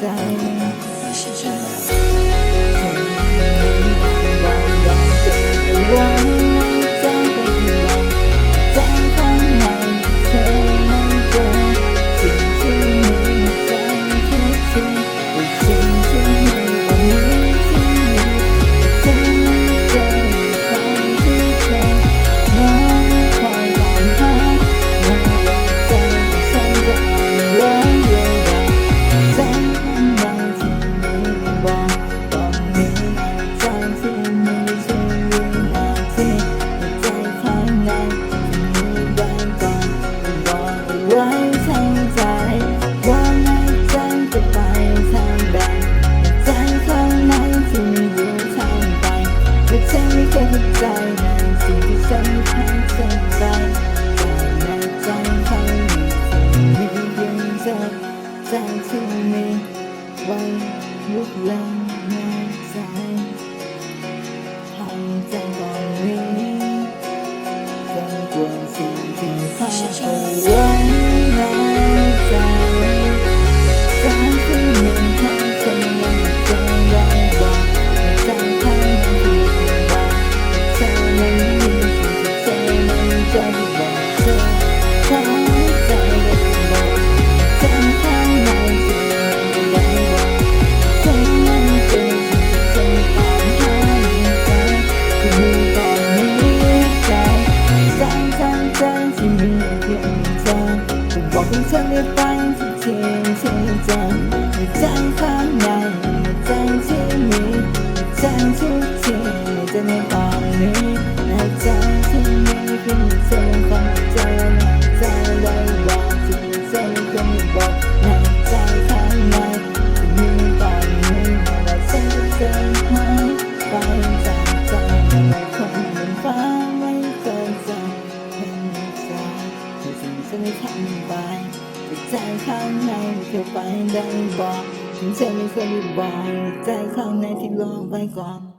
ใจไม่ใช่ฉันไว้ทั้งใจว่าไม่จำจะไปทางใดใจข้างในที่มีอยู่ทางไปแต่ฉันไม่เคยเข้าใจในสิ่งที่ฉันทำเสร็จไปแต่ในใจข้างในที่มีเพียงเธอใจที่มีไว้ลุกลามในใจให้ใจก่อนนี้จนกว่าสิ่งที่เขาเอาไว้บอกให้เธอได้ไปทุกทีที่เจอในใจข้างในในใจที่มีในใจทุกทีในใจในตอนนี้ในใจที่มีเพียงเธอฟังใจในใจเลยบอกที่เธอคงบอกในใจข้างในที่มีตอนนี้ว่าฉันจะเจอหายไปจากใจในคงเหมือนฟ้าไม่เคยเจอเห็นใจที่สิ่งที่ฉันได้ทำไปใจข้างในเธอไปได้บอกถึงเธอไม่เคยได้บอกใจข้างในที่ลองไปก่อน